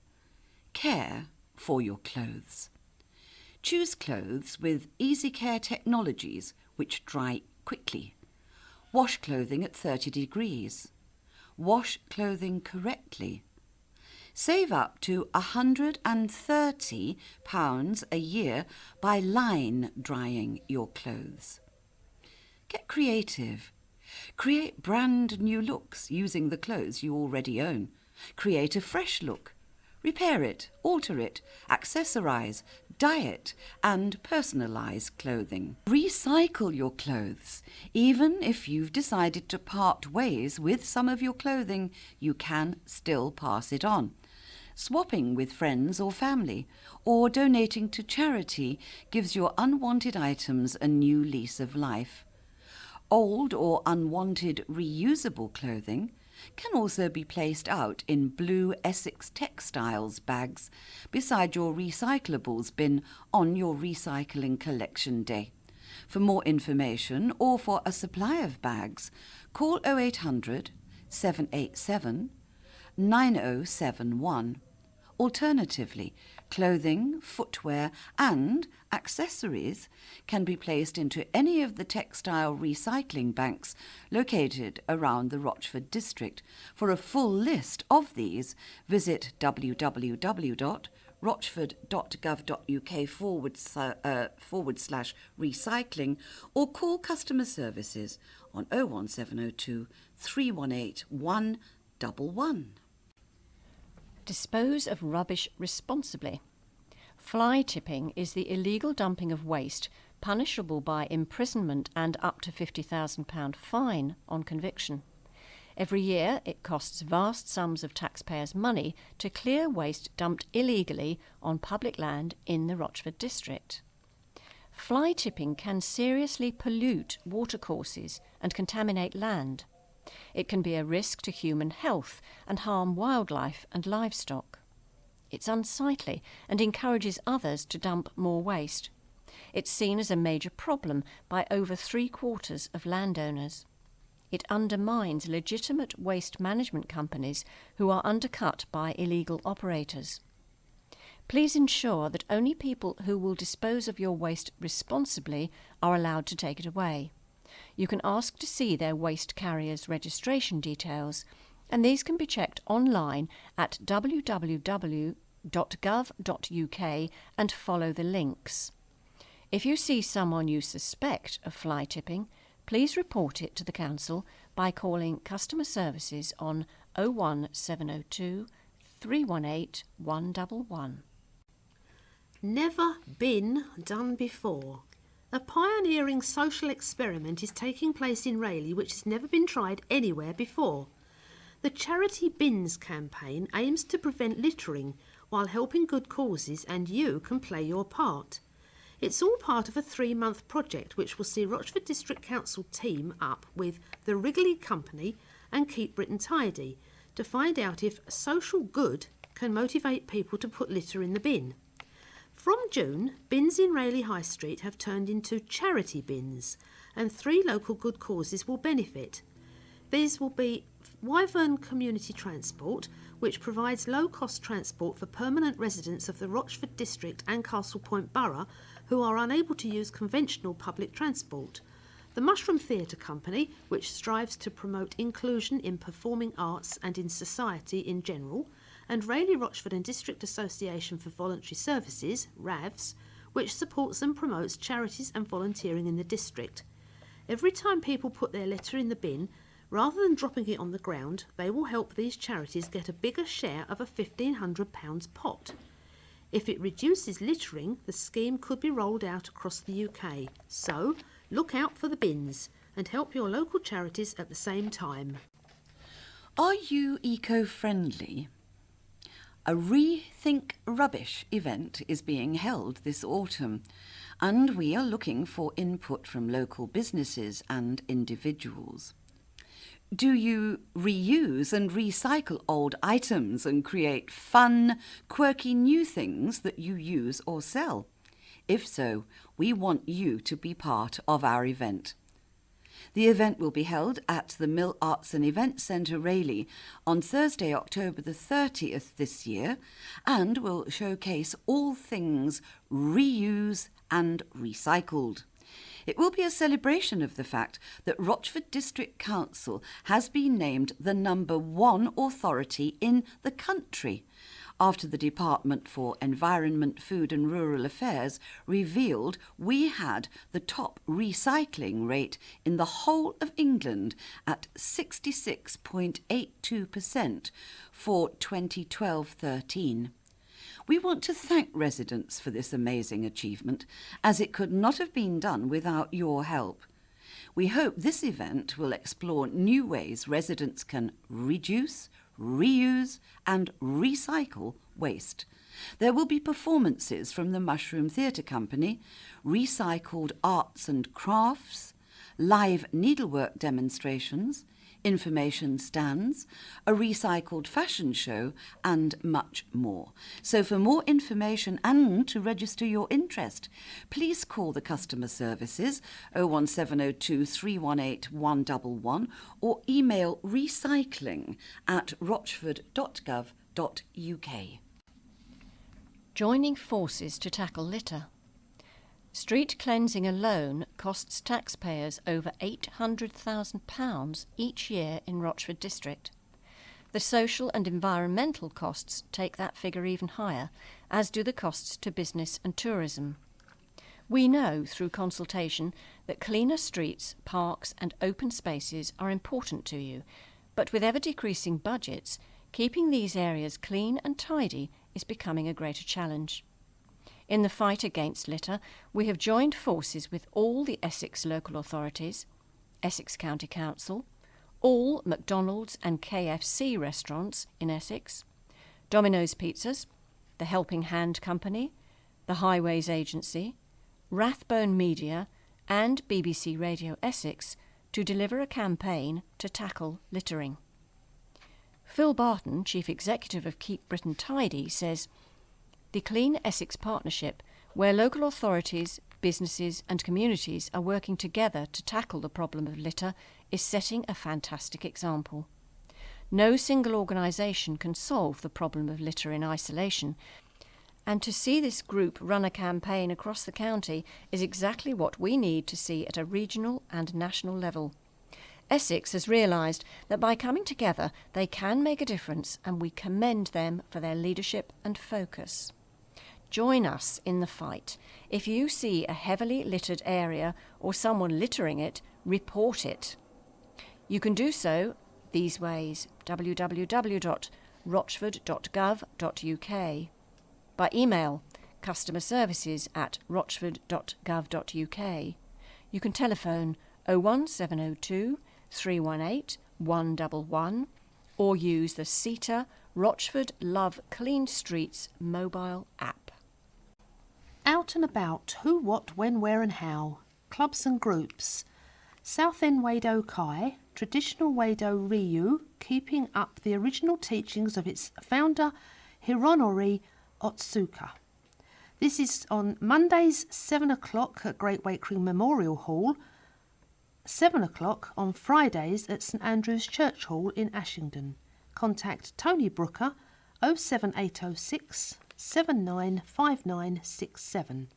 care for your clothes. Choose clothes with easy care technologies which dry quickly. Wash clothing at 30 degrees. Wash clothing correctly. Save up to £130 a year by line drying your clothes. Get creative. Create brand new looks using the clothes you already own. Create a fresh look. Repair it, alter it, accessorize, dye it, and personalize clothing. Recycle your clothes. Even if you've decided to part ways with some of your clothing, you can still pass it on. Swapping with friends or family, or donating to charity gives your unwanted items a new lease of life. Old or unwanted reusable clothing can also be placed out in blue Essex textiles bags beside your recyclables bin on your recycling collection day. For more information or for a supply of bags, call 0800 787 9071 or Alternatively, clothing, footwear and accessories can be placed into any of the textile recycling banks located around the Rochford district. For a full list of these, visit www.rochford.gov.uk/recycling or call customer services on 01702 318 111. Dispose of rubbish responsibly. Fly tipping is the illegal dumping of waste punishable by imprisonment and up to £50,000 fine on conviction. Every year it costs vast sums of taxpayers' money to clear waste dumped illegally on public land in the Rochford district. Fly tipping can seriously pollute watercourses and contaminate land. It can be a risk to human health and harm wildlife and livestock. It's unsightly and encourages others to dump more waste. It's seen as a major problem by over 3/4 of landowners. It undermines legitimate waste management companies who are undercut by illegal operators. Please ensure that only people who will dispose of your waste responsibly are allowed to take it away. You can ask to see their waste carrier's registration details, and these can be checked online at www.gov.uk and follow the links. If you see someone you suspect of fly tipping, please report it to the council by calling customer services on 01702 318 111. Never been done before. A pioneering social experiment is taking place in Rayleigh which has never been tried anywhere before. The Charity Bins campaign aims to prevent littering while helping good causes, and you can play your part. It's all part of a 3-month project which will see Rochford District Council team up with the Wrigley Company and Keep Britain Tidy to find out if social good can motivate people to put litter in the bin. From June, bins in Rayleigh High Street have turned into charity bins, and 3 local good causes will benefit. These will be Wyvern Community Transport, which provides low-cost transport for permanent residents of the Rochford District and Castle Point Borough who are unable to use conventional public transport. The Mushroom Theatre Company, which strives to promote inclusion in performing arts and in society in general, and Rayleigh, Rochford and District Association for Voluntary Services, RAVS, which supports and promotes charities and volunteering in the district. Every time people put their litter in the bin, rather than dropping it on the ground, they will help these charities get a bigger share of a £1,500 pot. If it reduces littering, the scheme could be rolled out across the UK. So, look out for the bins and help your local charities at the same time. Are you eco-friendly? A Rethink Rubbish event is being held this autumn, and we are looking for input from local businesses and individuals. Do you reuse and recycle old items and create fun, quirky new things that you use or sell? If so, we want you to be part of our event. The event will be held at the Mill Arts and Events Centre, Rayleigh, on Thursday, October the 30th this year, and will showcase all things reuse and recycled. It will be a celebration of the fact that Rochford District Council has been named the #1 authority in the country, after the Department for Environment, Food and Rural Affairs revealed we had the top recycling rate in the whole of England at 66.82% for 2012-13. We want to thank residents for this amazing achievement, as it could not have been done without your help. We hope this event will explore new ways residents can reduce, reuse and recycle waste. There will be performances from the Mushroom Theatre Company, recycled arts and crafts, live needlework demonstrations, information stands, a recycled fashion show and much more. So for more information and to register your interest, please call the customer services 01702 318 111 or email recycling@rochford.gov.uk. Joining forces to tackle litter. Street cleansing alone costs taxpayers over £800,000 each year in Rochford District. The social and environmental costs take that figure even higher, as do the costs to business and tourism. We know through consultation that cleaner streets, parks and open spaces are important to you, but with ever-decreasing budgets, keeping these areas clean and tidy is becoming a greater challenge. In the fight against litter, we have joined forces with all the Essex local authorities, Essex County Council, all McDonald's and KFC restaurants in Essex, Domino's Pizzas, the Helping Hand Company, the Highways Agency, Rathbone Media and BBC Radio Essex to deliver a campaign to tackle littering. Phil Barton, Chief Executive of Keep Britain Tidy, says, "The Clean Essex Partnership, where local authorities, businesses and communities are working together to tackle the problem of litter, is setting a fantastic example. No single organisation can solve the problem of litter in isolation, and to see this group run a campaign across the county is exactly what we need to see at a regional and national level. Essex has realised that by coming together they can make a difference, and we commend them for their leadership and focus. Join us in the fight. If you see a heavily littered area or someone littering it, report it. You can do so these ways: www.rochford.gov.uk, by email customerservices@rochford.gov.uk. You can telephone 01702 318 111 or use the CETA Rochford Love Clean Streets mobile app. Out and about, who, what, when, where and how. Clubs and groups. Southend Wado Kai, traditional Wado Ryu, keeping up the original teachings of its founder Hironori Otsuka. This is on Mondays 7 o'clock at Great Wakering Memorial Hall, 7 o'clock on Fridays at St Andrew's Church Hall in Ashington. Contact Tony Brooker 07806 795967.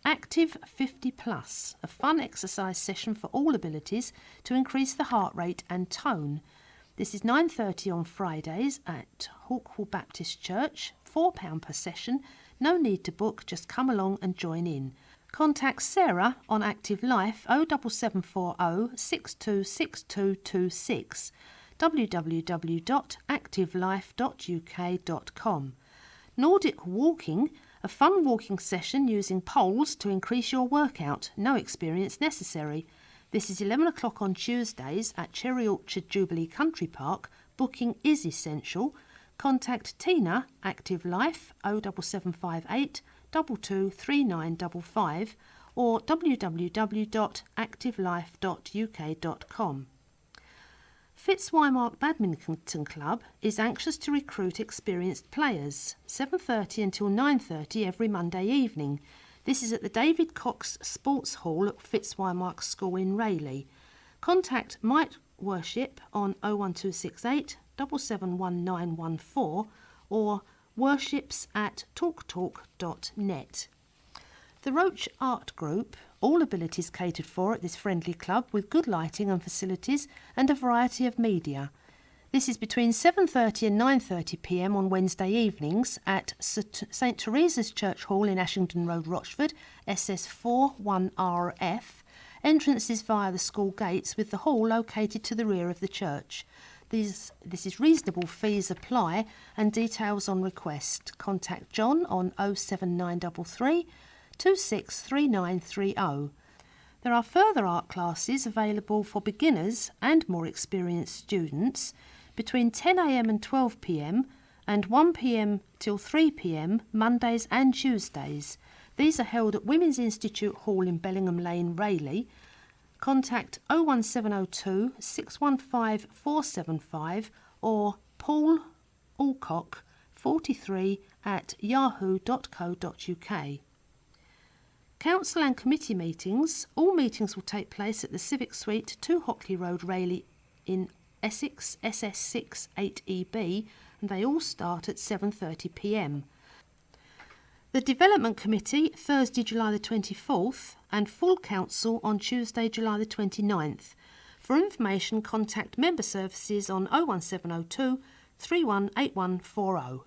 Active 50 Plus, a fun exercise session for all abilities to increase the heart rate and tone. This is 9:30 on Fridays at Hawkwell Baptist Church, £4 per session. No need to book, just come along and join in. Contact Sarah on Active Life 07740 626226, www.activelife.uk.com. Nordic Walking, a fun walking session using poles to increase your workout. No experience necessary. This is 11 o'clock on Tuesdays at Cherry Orchard Jubilee Country Park. Booking is essential. Contact Tina, Active Life 07758 223955 or www.activelife.uk.com. Fitzwymark Badminton Club is anxious to recruit experienced players, 7:30 until 9:30 every Monday evening. This is at the David Cox Sports Hall at Fitzwymark School in Rayleigh. Contact Mike Worship on 01268 771914 or worships@talktalk.net. The Roach Art Group, all abilities catered for at this friendly club with good lighting and facilities and a variety of media. This is between 7:30 and 9:30 p.m. on Wednesday evenings at St Teresa's Church Hall in Ashington Road, Rochford, SS4 1RF. Entrance is via the school gates, with the hall located to the rear of the church. This is reasonable fees apply and details on request. Contact John on 07933 263930. There are further art classes available for beginners and more experienced students between 10 a.m. and 12 p.m. and 1 p.m. till 3 p.m. Mondays and Tuesdays. These are held at Women's Institute Hall in Bellingham Lane, Rayleigh. Contact 01702 615 475 or Paul Alcock 43 at yahoo.co.uk. Council and committee meetings. All meetings will take place at the Civic Suite, 2 Hockley Road, Rayleigh in Essex, SS6 8EB, and they all start at 7:30 p.m. The Development Committee, Thursday, July the 24th, and full council on Tuesday, July the 29th. For information, contact Member Services on 01702 318140.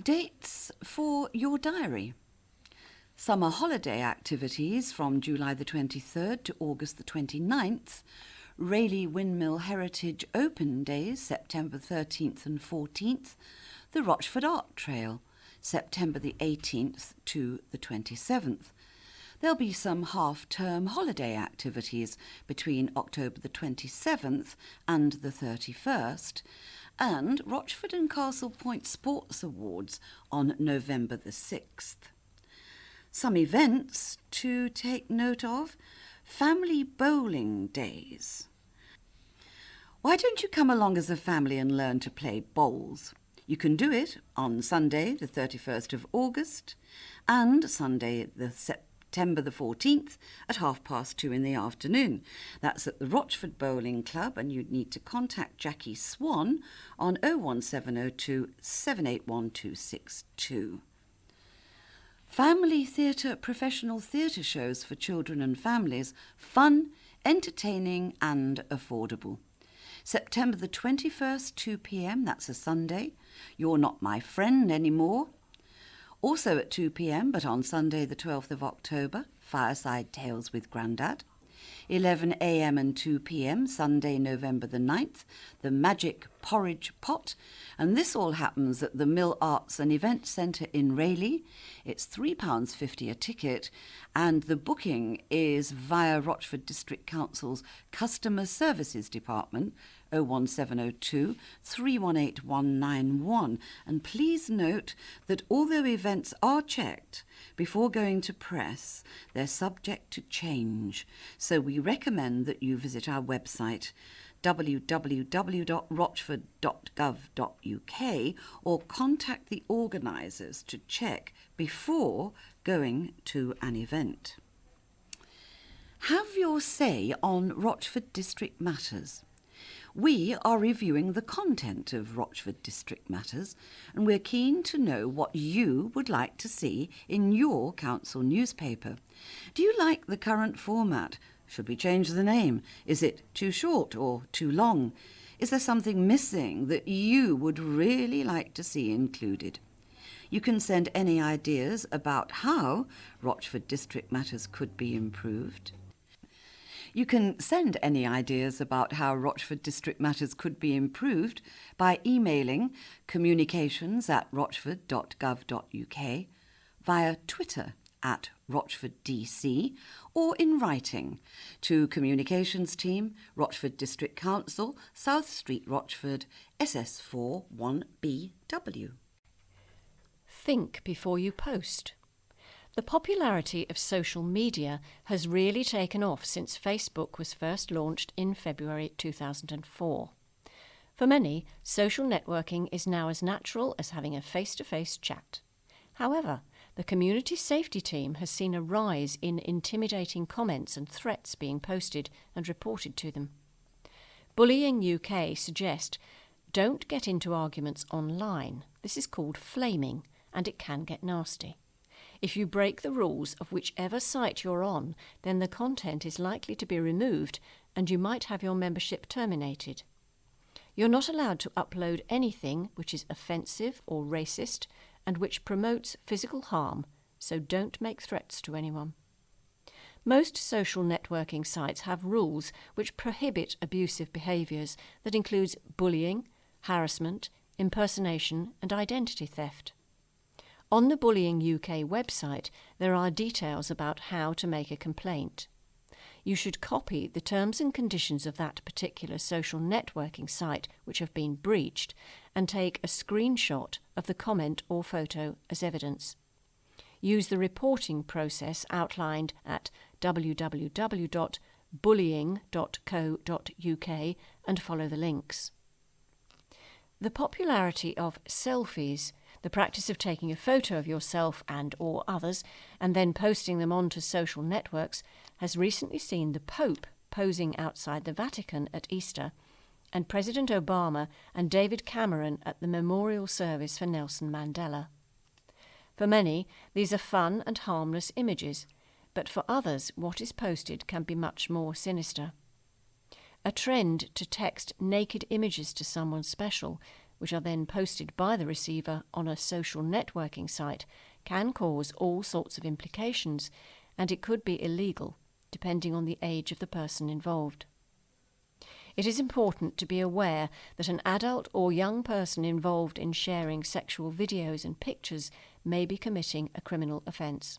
Dates for your diary. Summer holiday activities from July the 23rd to August the 29th. Rayleigh Windmill Heritage Open Days, September 13th and 14th. The Rochford Art Trail, September the 18th to the 27th. There'll be some half-term holiday activities between October the 27th and the 31st, and Rochford and Castle Point Sports Awards on November the 6th. Some events to take note of: Family Bowling Days. Why don't you come along as a family and learn to play bowls? You can do it on Sunday the 31st of August and Sunday the September the 14th at 2:30 in the afternoon. That's at the Rochford Bowling Club, and you'd need to contact Jackie Swan on 01702 781 262. Family theatre, professional theatre shows for children and families, fun, entertaining and affordable. September the 21st, 2 p.m, that's a Sunday. You're Not My Friend Anymore. Also at 2 p.m, but on Sunday the 12th of October, Fireside Tales with Grandad. 11 a.m. and 2 p.m, Sunday, November the 9th, the Magic Porridge Pot. And this all happens at the Mill Arts and Event Centre in Rayleigh. It's £3.50 a ticket, and the booking is via Rochford District Council's Customer Services Department, 01702 318 191. And please note that although events are checked before going to press, they're subject to change. So we recommend that you visit our website www.rochford.gov.uk or contact the organisers to check before going to an event. Have your say on Rochford District Matters. We are reviewing the content of Rochford District Matters, and we're keen to know what you would like to see in your council newspaper. Do you like the current format? Should we change the name? Is it too short or too long? Is there something missing that you would really like to see included? You can send any ideas about how Rochford District Matters could be improved. You can send any ideas about how Rochford District Matters could be improved by emailing communications@rochford.gov.uk, via Twitter @RochfordDC, or in writing to Communications Team, Rochford District Council, South Street, Rochford, SS4 1BW. Think before you post. The popularity of social media has really taken off since Facebook was first launched in February 2004. For many, social networking is now as natural as having a face-to-face chat. However, the community safety team has seen a rise in intimidating comments and threats being posted and reported to them. Bullying UK suggest don't get into arguments online. This is called flaming, and it can get nasty. If you break the rules of whichever site you're on, then the content is likely to be removed and you might have your membership terminated. You're not allowed to upload anything which is offensive or racist and which promotes physical harm, so don't make threats to anyone. Most social networking sites have rules which prohibit abusive behaviours that includes bullying, harassment, impersonation and identity theft. On the Bullying UK website, there are details about how to make a complaint. You should copy the terms and conditions of that particular social networking site which have been breached and take a screenshot of the comment or photo as evidence. Use the reporting process outlined at www.bullying.co.uk and follow the links. The popularity of selfies, the practice of taking a photo of yourself and or others and then posting them onto social networks, has recently seen the Pope posing outside the Vatican at Easter and President Obama and David Cameron at the memorial service for Nelson Mandela. For many, these are fun and harmless images, but for others, what is posted can be much more sinister. A trend to text naked images to someone special, which are then posted by the receiver on a social networking site, can cause all sorts of implications, and it could be illegal, depending on the age of the person involved. It is important to be aware that an adult or young person involved in sharing sexual videos and pictures may be committing a criminal offence.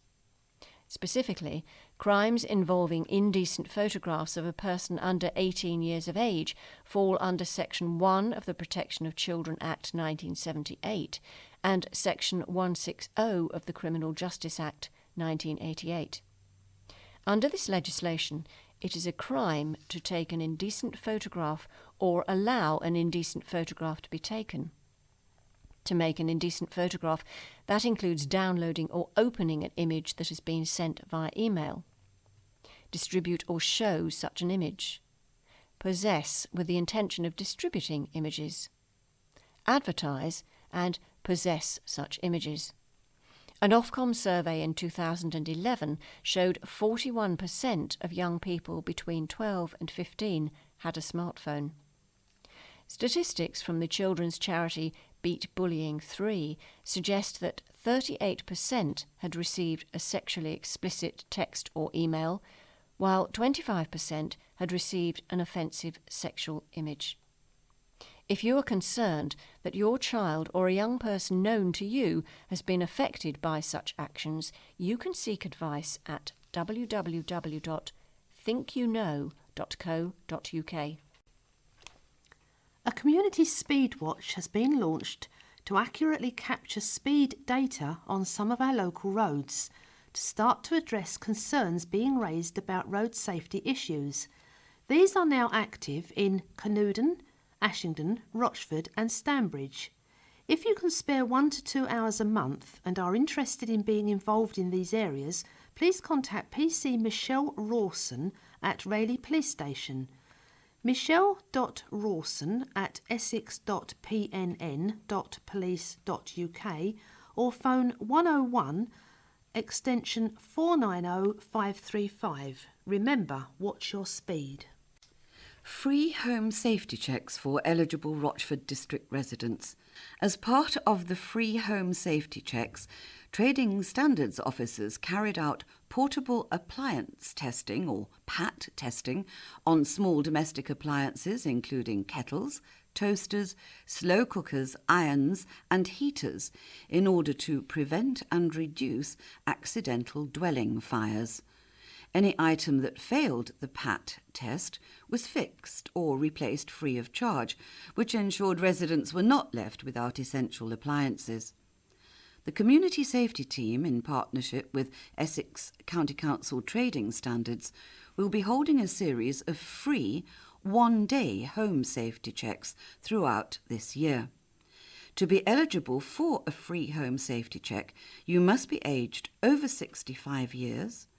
Specifically, crimes involving indecent photographs of a person under 18 years of age fall under Section 1 of the Protection of Children Act 1978 and Section 160 of the Criminal Justice Act 1988. Under this legislation, it is a crime to take an indecent photograph or allow an indecent photograph to be taken. To make an indecent photograph, that includes downloading or opening an image that has been sent via email. Distribute or show such an image. Possess with the intention of distributing images. Advertise and possess such images. An Ofcom survey in 2011 showed 41% of young people between 12 and 15 had a smartphone. Statistics from the children's charity Beat Bullying 3 suggest that 38% had received a sexually explicit text or email, while 25% had received an offensive sexual image. If you are concerned that your child or a young person known to you has been affected by such actions, you can seek advice at www.thinkyouknow.co.uk. A community speed watch has been launched to accurately capture speed data on some of our local roads to start to address concerns being raised about road safety issues. These are now active in Canewdon, Ashington, Rochford and Stanbridge. If you can spare 1 to 2 hours a month and are interested in being involved in these areas, please contact PC Michelle Rawson at Rayleigh Police Station. michelle.rawson@essex.pnn.police.uk or phone 101 extension 490535. Remember, watch your speed. Free home safety checks for eligible Rochford District residents. As part of the free home safety checks, Trading Standards officers carried out portable appliance testing, or PAT testing, on small domestic appliances including kettles, toasters, slow cookers, irons and heaters in order to prevent and reduce accidental dwelling fires. Any item that failed the PAT test was fixed or replaced free of charge, which ensured residents were not left without essential appliances. The Community Safety Team, in partnership with Essex County Council Trading Standards, will be holding a series of free one-day home safety checks throughout this year. To be eligible for a free home safety check, you must be aged over 65 years,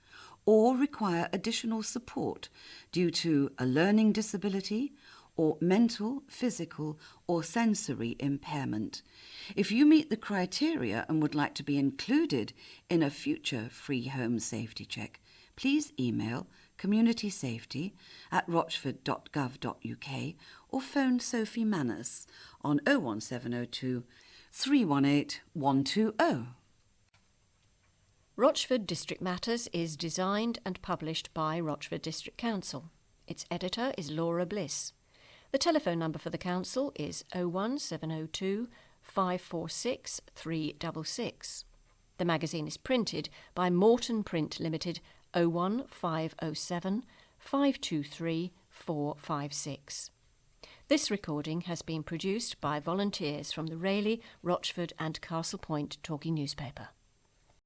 or require additional support due to a learning disability or mental, physical or sensory impairment. If you meet the criteria and would like to be included in a future free home safety check, please email communitysafety@rochford.gov.uk or phone Sophie Manus on 01702 318 120. Rochford District Matters is designed and published by Rochford District Council. Its editor is Laura Bliss. The telephone number for the council is 01702 546 366. The magazine is printed by Morton Print Limited, 01507 523 456. This recording has been produced by volunteers from the Rayleigh, Rochford and Castle Point Talking Newspaper.